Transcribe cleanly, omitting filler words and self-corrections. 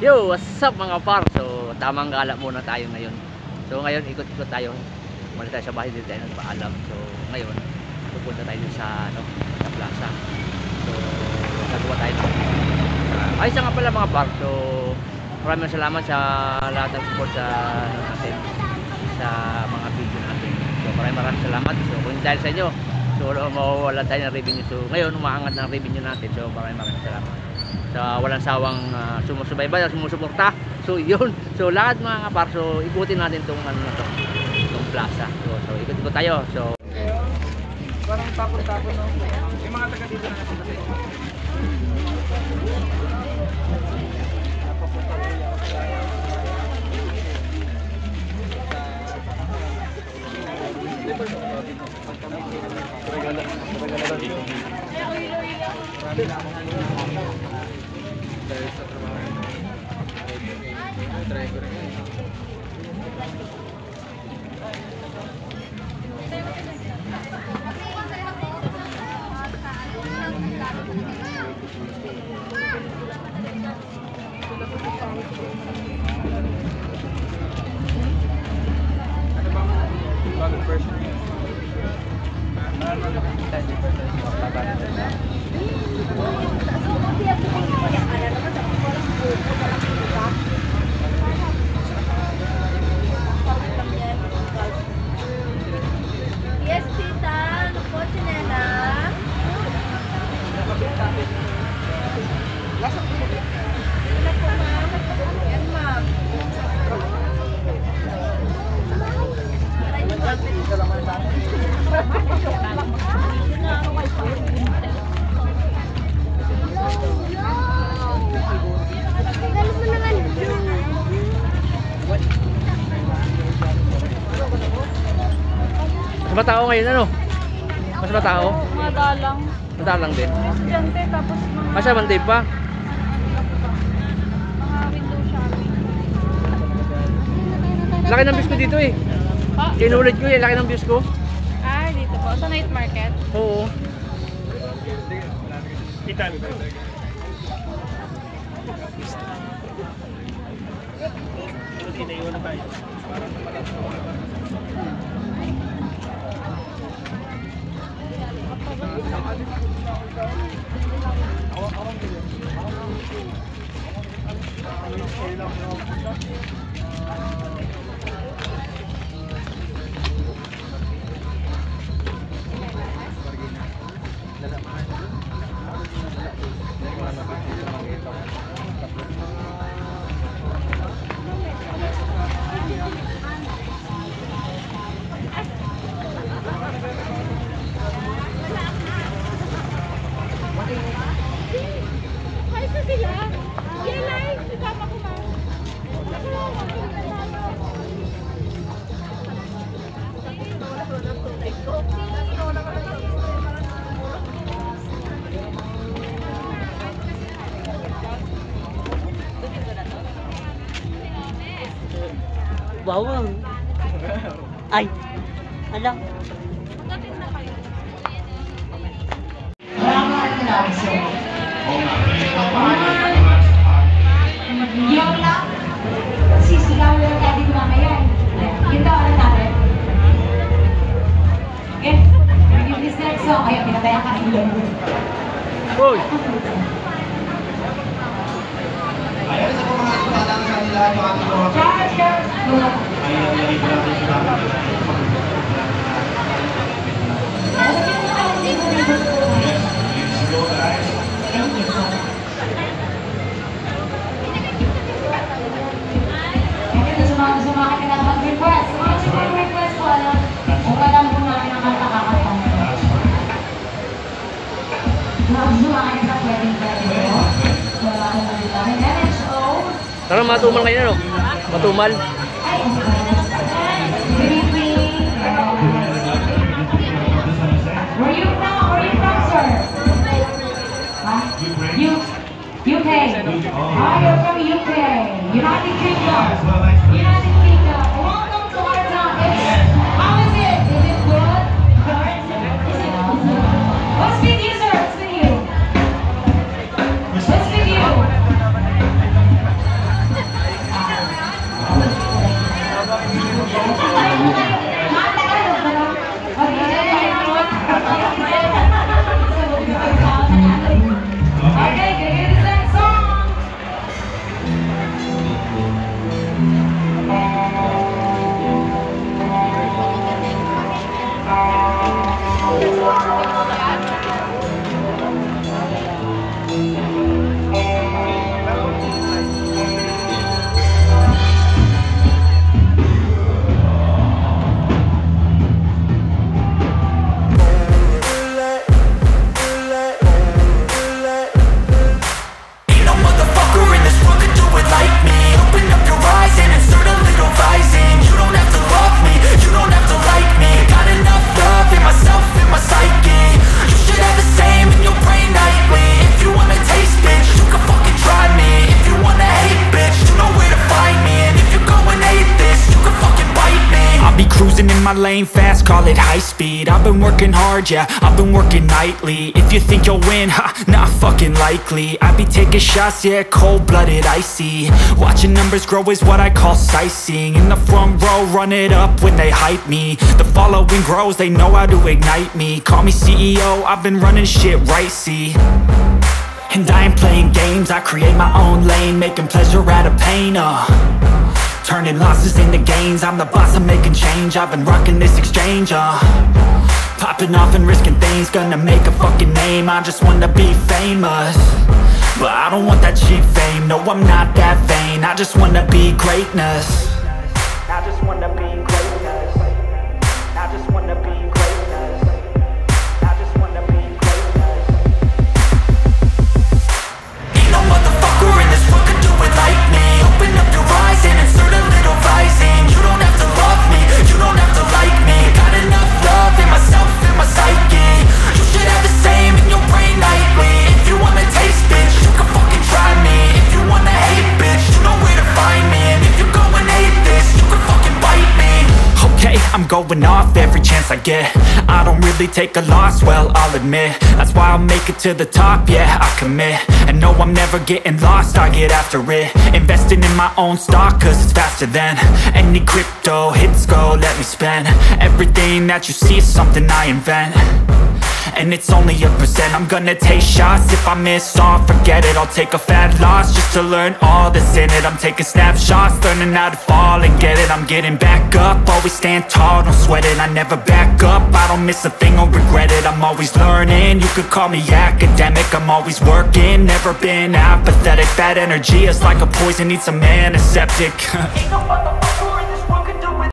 Yo, what's up mga par? So, tamang gala muna tayo ngayon. So, ngayon ikot-ikot tayo. Muna tayo sa bahay, dito tayo nagpaalam. So, ngayon, pupunta tayo sa, sa plaza. So, nagawa tayo. Ayos nga pala mga par. So, maraming salamat sa lahat ng support sa natin, sa mga video natin. So, maraming salamat. So, kung dahil sa inyo, so, mawawala tayo ng revenue. So, ngayon, umaangat ng revenue natin. So, maraming salamat sa walang sawang sumusubaybay, sumusuporta. So yun, so lahat mga kapar, so ikutin natin tong itong plaza. So ikot-ikot tayo. So parang tapon-tapon no. Yung mga taga dito na napunta. Dahil sa trabaho try ko rin ano bang bagong version niya? Yes, tita. Ano po, sinena? Ano po, ma'am? Yan, ma'am. mas matao ngayon, ano? Mas matao? Madalang. Madalang din. Estudyante, tapos mga... Masya, mantay pa. Mga window shopping. Laki ng views ko dito eh. Ah, Kinulit ko eh, laki ng views ko. dito po. Sa night market. Oo. Itan. Tinaiwan na tayo. Bawang. Ay. Alam. Yung lang, sisigaw lang tayo dito mamaya. Yun daw, ano natin? Okay? Yung this next song, ayun, pinataya ka ilan. Uy! Ayan sa mga tumatang sa nila yung ating mga Charge, charge. ay nalagay ko natin sa namin. Yes, let's go guys. Thank you, sir. Sa mga kanila mag-request. Sa mga mag-request po, ano, kung alam po namin ang kanta-kakanta. Sa mga kanila pwedeng po. Sa mga kanila namin. NHO. Tara, matumal kayo na, no? Matumal. Ay, Creepy. Where you from, sir? Huh? UK. Ah, you're from UK. United Kingdom. United Kingdom. Welcome to our town. How is it? Is it good? What's with you, sir? What's with you? What's with you? cruising in my lane fast, call it high speed. I've been working hard, yeah, I've been working nightly. If you think you'll win, ha, not fucking likely. I be taking shots, yeah, cold-blooded, icy. Watching numbers grow is what I call sightseeing. In the front row, run it up when they hype me. The following grows, they know how to ignite me. Call me CEO, I've been running shit right, see. And I ain't playing games, I create my own lane, making pleasure out of pain, turning losses into gains. I'm the boss, I'm making change. I've been rocking this exchange, popping off and risking things. Gonna make a fucking name. I just wanna be famous, but I don't want that cheap fame. No, I'm not that vain. I just wanna be greatness. I just wanna be greatness. I just wanna be greatness. I just wanna be greatness. Ain't no motherfucker in this world could do it like me. Open up your eyes and insert a little rising. You don't have to love me, you don't have to like me. Got enough love in myself and my psyche. You should have the same in your brain nightly. If you wanna taste, bitch, you can fucking try me. If you wanna hate, bitch, you know where to find me. And if you go and hate this, you can fucking bite me. Okay, I'm going off every chance I get. I don't really take a loss, well, I'll admit. That's why I'll make it to the top, yeah, I commit. And no, I'm never getting lost, I get after it. Investing in my own stock, cause it's faster than any crypto hits go, let me spend. Everything that you see is something I invent, and it's only a percent. I'm gonna take shots, if I miss all, forget it. I'll take a fat loss just to learn all that's in it. I'm taking snapshots, learning how to fall and get it. I'm getting back up, always stand tall, don't sweat it. I never back up, I don't miss a thing or regret it. I'm always learning, you could call me academic. I'm always working, never been apathetic. Bad energy is like a poison, needs some antiseptic. Ain't no